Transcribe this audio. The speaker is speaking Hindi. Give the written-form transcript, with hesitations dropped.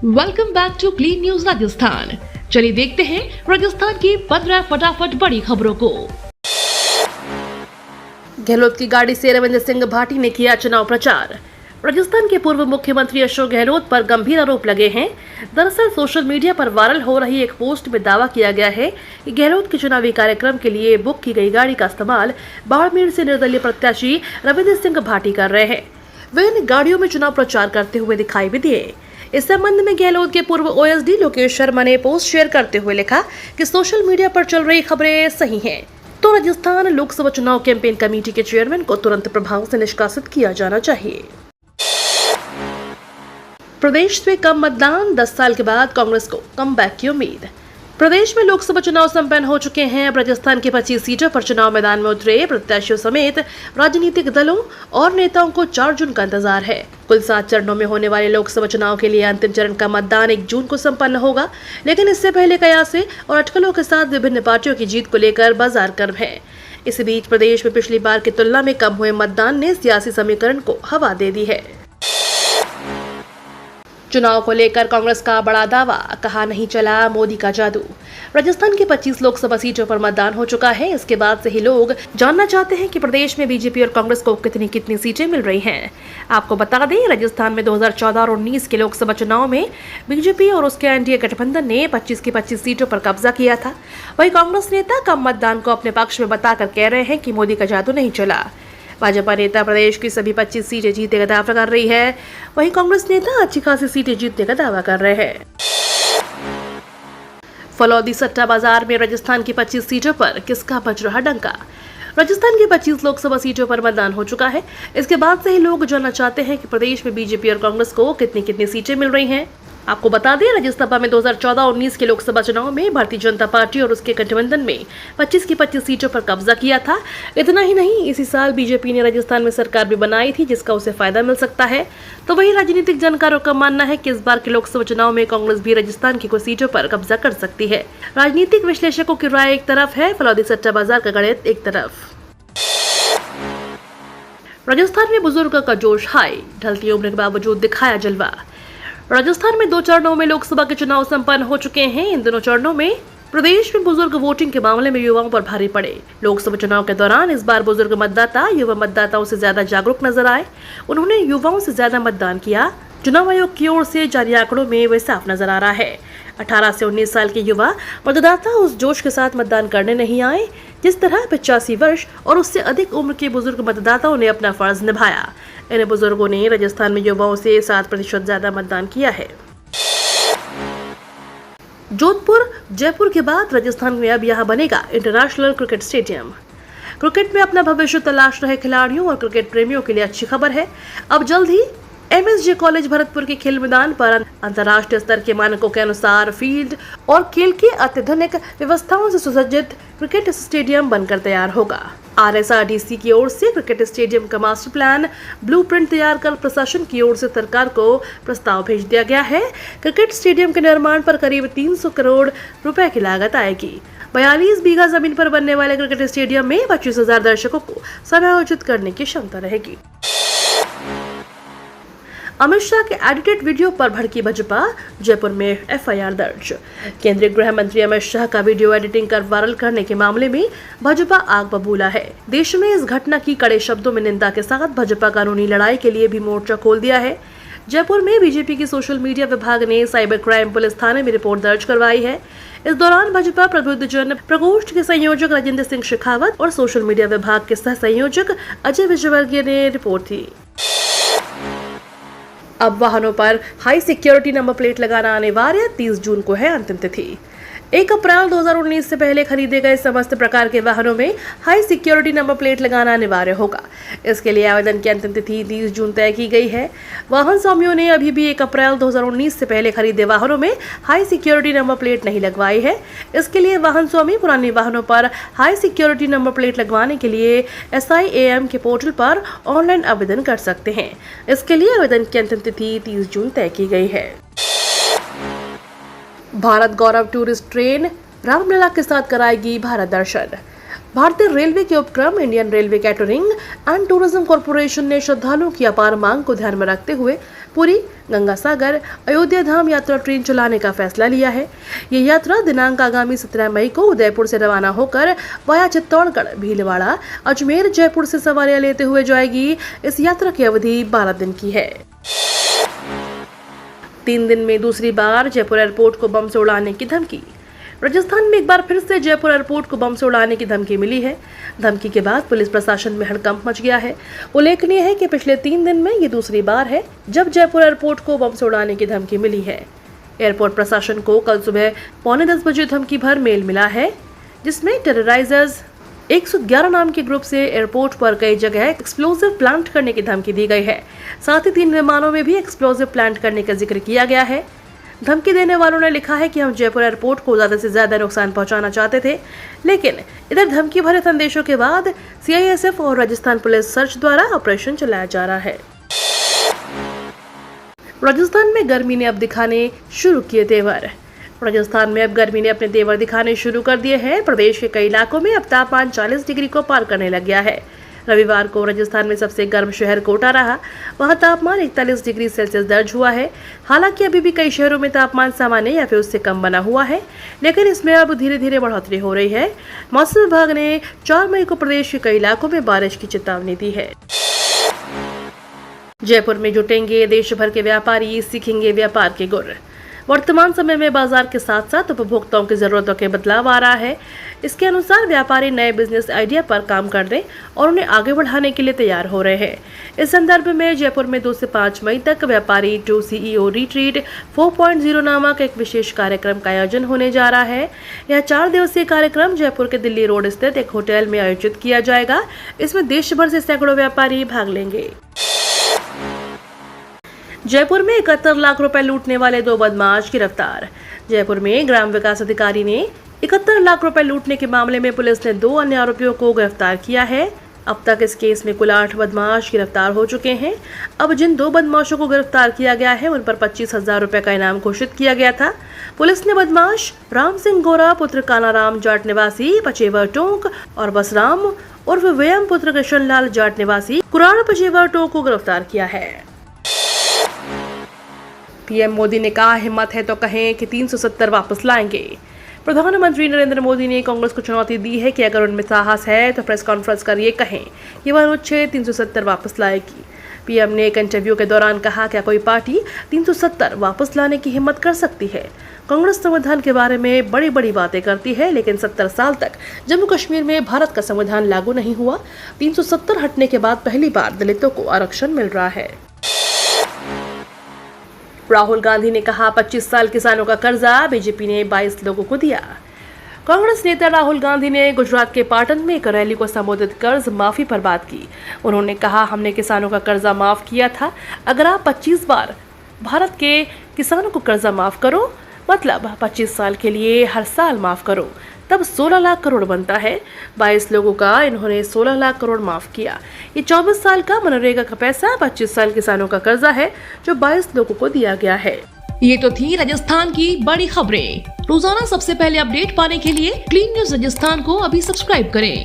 Welcome back to clean news Rajasthan. चलिए देखते हैं राजस्थान की 15 फटाफट बड़ी खबरों को। गहलोत की गाड़ी से रविंद्र सिंह भाटी ने किया चुनाव प्रचार। राजस्थान के पूर्व मुख्यमंत्री अशोक गहलोत पर गंभीर आरोप लगे हैं। दरअसल सोशल मीडिया पर वायरल हो रही एक पोस्ट में दावा किया गया है कि गहलोत के चुनावी कार्यक्रम के लिए बुक की गई गाड़ी का इस्तेमाल बाड़मेर से निर्दलीय प्रत्याशी रविंद्र सिंह भाटी कर रहे हैं। वे इन गाड़ियों में चुनाव प्रचार करते हुए दिखाई भी दिए। इस संबंध में गहलोत के पूर्व ओएसडी लोकेश शर्मा ने पोस्ट शेयर करते हुए लिखा कि सोशल मीडिया पर चल रही खबरें सही हैं, तो राजस्थान लोकसभा चुनाव कैंपेन कमेटी के चेयरमैन को तुरंत प्रभाव से निष्कासित किया जाना चाहिए। प्रदेश में कम मतदान, 10 साल के बाद कांग्रेस को कमबैक की उम्मीद। प्रदेश में लोकसभा चुनाव संपन्न हो चुके हैं। अब राजस्थान की 25 सीटों पर चुनाव मैदान में उतरे प्रत्याशियों समेत राजनीतिक दलों और नेताओं को 4 जून का इंतजार है। कुल 7 चरणों में होने वाले लोकसभा चुनाव के लिए अंतिम चरण का मतदान 1 जून को संपन्न होगा, लेकिन इससे पहले कयासे और अटकलों के साथ विभिन्न पार्टियों की जीत को लेकर बाजार गर्म है। इस बीच प्रदेश में पिछली बार की तुलना में कम हुए मतदान ने सियासी समीकरण को हवा दे दी है। चुनाव को लेकर कांग्रेस का बड़ा दावा, कहा नहीं चला मोदी का जादू। राजस्थान की 25 लोकसभा सीटों पर मतदान हो चुका है। इसके बाद से ही लोग जानना चाहते हैं कि प्रदेश में बीजेपी और कांग्रेस को कितनी सीटें मिल रही हैं। आपको बता दें, राजस्थान में 2014 और 19 के लोकसभा चुनाव में बीजेपी और उसके एनडीए गठबंधन ने 25 की 25 सीटों पर कब्जा किया था। वहीं कांग्रेस नेता कम मतदान को अपने पक्ष में बताकर कह रहे हैं कि मोदी का जादू नहीं चला। भाजपा नेता प्रदेश की सभी 25 सीटें जीतने का दावा कर रही है। वहीं कांग्रेस नेता अच्छी खासी सीटें जीतने का दावा कर रहे हैं। फलौदी सट्टा बाजार में राजस्थान की 25 सीटों पर किसका बज रहा डंका। राजस्थान की 25 लोकसभा सीटों पर मतदान हो चुका है। इसके बाद से ही लोग जानना चाहते हैं कि प्रदेश में बीजेपी और कांग्रेस को कितनी सीटें मिल रही हैं। आपको बता दें, राज्यसभा में 2014 और 19 के लोकसभा चुनाव में भारतीय जनता पार्टी और उसके गठबंधन में 25 की 25 सीटों पर कब्जा किया था। इतना ही नहीं, इसी साल बीजेपी ने राजस्थान में सरकार भी बनाई थी, जिसका उसे फायदा मिल सकता है। तो वही राजनीतिक जानकारों का मानना है कि इस बार के लोकसभा चुनाव में कांग्रेस भी राजस्थान की कुछ सीटों पर कब्जा कर सकती है। राजनीतिक विश्लेषकों की राय एक तरफ है, फलौदी सट्टा बाजार का गणित एक तरफ। राजस्थान में बुजुर्ग का जोश हाई, ढलती उम्र के बावजूद दिखाया जलवा। राजस्थान में 2 चरणों में लोकसभा के चुनाव संपन्न हो चुके हैं। इन दोनों चरणों में प्रदेश में बुजुर्ग वोटिंग के मामले में युवाओं पर भारी पड़े। लोकसभा चुनाव के दौरान इस बार बुजुर्ग मतदाता युवा मतदाताओं से ज्यादा जागरूक नजर आए। उन्होंने युवाओं से ज्यादा मतदान किया। चुनाव आयोग की ओर से जारी आंकड़ों में वे साफ नजर आ रहा है। 18 से 19 साल के युवा मतदाता उस जोश के साथ मतदान करने नहीं आए जिस तरह 85 वर्ष और उससे अधिक उम्र के बुजुर्ग मतदाताओं ने अपना फर्ज निभाया। इन बुजुर्गों ने राजस्थान में युवाओं से 7% ज्यादा मतदान किया है। जोधपुर जयपुर के बाद राजस्थान में अब यहां बनेगा इंटरनेशनल क्रिकेट स्टेडियम। क्रिकेट में अपना भविष्य तलाश रहे खिलाड़ियों और क्रिकेट प्रेमियों के लिए अच्छी खबर है। अब जल्द ही एमएसजे कॉलेज भरतपुर के खेल मैदान पर अंतर्राष्ट्रीय स्तर के मानकों के अनुसार फील्ड और खेल की अत्याधुनिक व्यवस्थाओं से सुसज्जित क्रिकेट स्टेडियम बनकर तैयार होगा। आरएसआरडीसी की ओर से क्रिकेट स्टेडियम का मास्टर प्लान ब्लूप्रिंट तैयार कर प्रशासन की ओर से सरकार को प्रस्ताव भेज दिया गया है। क्रिकेट स्टेडियम के निर्माण पर करीब 300 करोड़ रुपए की लागत आएगी। 42 बीघा जमीन पर बनने वाले क्रिकेट स्टेडियम में 25,000 दर्शकों को समायोजित करने की क्षमता रहेगी। अमित शाह के एडिटेड वीडियो पर भड़की भाजपा, जयपुर में एफआईआर दर्ज। केंद्रीय गृह मंत्री अमित शाह का वीडियो एडिटिंग कर वायरल करने के मामले में भाजपा आग बबूला है। देश में इस घटना की कड़े शब्दों में निंदा के साथ भाजपा कानूनी लड़ाई के लिए भी मोर्चा खोल दिया है। जयपुर में बीजेपी की सोशल मीडिया विभाग ने साइबर क्राइम पुलिस थाने में रिपोर्ट दर्ज करवाई है। इस दौरान भाजपा प्रबुद्धजन प्रकोष्ठ के संयोजक राजेंद्र सिंह शेखावत और सोशल मीडिया विभाग के सह संयोजक अजय विजयवर्गीय ने रिपोर्ट थी। अब वाहनों पर हाई सिक्योरिटी नंबर प्लेट लगाना अनिवार्य, 30 जून को है अंतिम तिथि। 1 अप्रैल 2019 से पहले खरीदे गए समस्त प्रकार के वाहनों में हाई सिक्योरिटी नंबर प्लेट लगाना अनिवार्य होगा। इसके लिए आवेदन की अंतिम तिथि 30 जून तय की गई है। वाहन स्वामियों ने अभी भी 1 अप्रैल 2019 से पहले खरीदे वाहनों में हाई सिक्योरिटी नंबर प्लेट नहीं लगवाई है। इसके लिए वाहन स्वामी पुराने वाहनों पर हाई सिक्योरिटी नंबर प्लेट लगवाने के लिए SIAM के पोर्टल पर ऑनलाइन आवेदन कर सकते हैं। इसके लिए आवेदन की अंतिम तिथि 30 जून तय की गई है। भारत गौरव टूरिस्ट ट्रेन रामलीला के साथ कराएगी भारत दर्शन। भारतीय रेलवे के उपक्रम Indian railway catering and tourism corporation ने श्रद्धालुओं की अपार मांग को ध्यान में रखते हुए पुरी गंगा सागर अयोध्या धाम यात्रा ट्रेन चलाने का फैसला लिया है। ये यात्रा दिनांक आगामी 17 मई को उदयपुर से रवाना होकर वाया चित्तौड़गढ़, भीलवाड़ा, अजमेर, जयपुर से सवारियां लेते हुए जाएगी। इस यात्रा की अवधि 12 दिन की है। 3 दिन में दूसरी बार जयपुर एयरपोर्ट को बम से उड़ाने की धमकी। राजस्थान में एक बार फिर से जयपुर एयरपोर्ट को बम से उड़ाने की धमकी मिली है। धमकी के बाद पुलिस प्रशासन में हड़कंप मच गया है। उल्लेखनीय है कि पिछले 3 दिन में ये दूसरी बार है जब जयपुर एयरपोर्ट को बम से उड़ाने की धमकी मिली है। एयरपोर्ट प्रशासन को कल सुबह 9:45 बजे धमकी भर मेल मिला है, जिसमें टेरराइजर्स 111 नाम के ग्रुप से एयरपोर्ट पर कई जगह एक्सप्लोजिव प्लांट करने की धमकी दी गई है। साथ ही 3 विमानों में भी एक्सप्लोजिव प्लांट करने का जिक्र किया गया है। धमकी देने वालों ने लिखा है कि हम जयपुर एयरपोर्ट को ज्यादा से ज्यादा नुकसान पहुंचाना चाहते थे, लेकिन इधर धमकी भरे संदेशों के बाद CISF और राजस्थान पुलिस सर्च द्वारा ऑपरेशन चलाया जा रहा है। राजस्थान में गर्मी ने अब दिखाने शुरू किए तेवर। राजस्थान में अब गर्मी ने अपने तेवर दिखाने शुरू कर दिए हैं। प्रदेश के कई इलाकों में अब तापमान 40 डिग्री को पार करने लग गया है। रविवार को राजस्थान में सबसे गर्म शहर कोटा रहा। वहां तापमान 41 डिग्री सेल्सियस दर्ज हुआ है। हालांकि अभी भी कई शहरों में तापमान सामान्य या फिर उससे कम बना हुआ है, लेकिन इसमें अब धीरे धीरे बढ़ोतरी हो रही है। मौसम विभाग ने 4 मई को प्रदेश के कई इलाकों में बारिश की चेतावनी दी है। जयपुर में जुटेंगे देश भर के व्यापारी, सीखेंगे व्यापार के गुर। वर्तमान समय में बाजार के साथ साथ उपभोक्ताओं की जरूरतों के बदलाव आ रहा है। इसके अनुसार व्यापारी नए बिजनेस आइडिया पर काम करने और उन्हें आगे बढ़ाने के लिए तैयार हो रहे हैं। इस संदर्भ में जयपुर में 2 से 5 मई तक व्यापारी टू CEO रिट्रीट 4.0 नामक एक विशेष कार्यक्रम का आयोजन होने जा रहा है। यह 4 दिवसीय कार्यक्रम जयपुर के दिल्ली रोड स्थित एक होटल में आयोजित किया जाएगा। इसमें देश भर से सैकड़ों व्यापारी भाग लेंगे। जयपुर में 71 लाख रुपए लूटने वाले 2 बदमाश गिरफ्तार। जयपुर में ग्राम विकास अधिकारी ने 71 लाख रुपए लूटने के मामले में पुलिस ने 2 अन्य आरोपियों को गिरफ्तार किया है। अब तक इस केस में कुल 8 बदमाश गिरफ्तार हो चुके हैं। अब जिन 2 बदमाशों को गिरफ्तार किया गया है उन पर 25,000 रुपए का इनाम घोषित किया गया था। पुलिस ने बदमाश राम सिंह गोरा पुत्र कानाराम जाट निवासी पचेवर टोंक और बसराम उर्फ व्यम पुत्र कृष्णलाल जाट निवासी कुराड़ पचेवर टोंक को गिरफ्तार किया है। PM मोदी ने कहा, हिम्मत है तो कहें कि 370 वापस लाएंगे। प्रधानमंत्री नरेंद्र मोदी ने कांग्रेस को चुनौती दी है कि अगर उनमें साहस है तो प्रेस कॉन्फ्रेंस कर ये कहें कि वह अनुच्छेद 370 वापस लाएगी। PM ने एक इंटरव्यू के दौरान कहा, क्या कोई पार्टी 370 वापस लाने की हिम्मत कर सकती है? कांग्रेस संविधान के बारे में बड़ी बड़ी बातें करती है, लेकिन 70 साल तक जम्मू कश्मीर में भारत का संविधान लागू नहीं हुआ। 370 हटने के बाद पहली बार दलितों को आरक्षण मिल रहा है। राहुल गांधी ने कहा, 25 साल किसानों का कर्जा बीजेपी ने 22 लोगों को दिया। कांग्रेस नेता राहुल गांधी ने गुजरात के पाटन में एक रैली को संबोधित कर्ज माफी पर बात की। उन्होंने कहा, हमने किसानों का कर्जा माफ किया था। अगर आप 25 बार भारत के किसानों को कर्जा माफ करो, मतलब 25 साल के लिए हर साल माफ करो, तब 16 लाख करोड़ बनता है। 22 लोगों का इन्होंने 16 लाख करोड़ माफ किया। ये 24 साल का मनरेगा का पैसा 25 साल किसानों का कर्जा है जो 22 लोगों को दिया गया है। ये तो थी राजस्थान की बड़ी खबरें। रोजाना सबसे पहले अपडेट पाने के लिए क्लीन न्यूज राजस्थान को अभी सब्सक्राइब करें।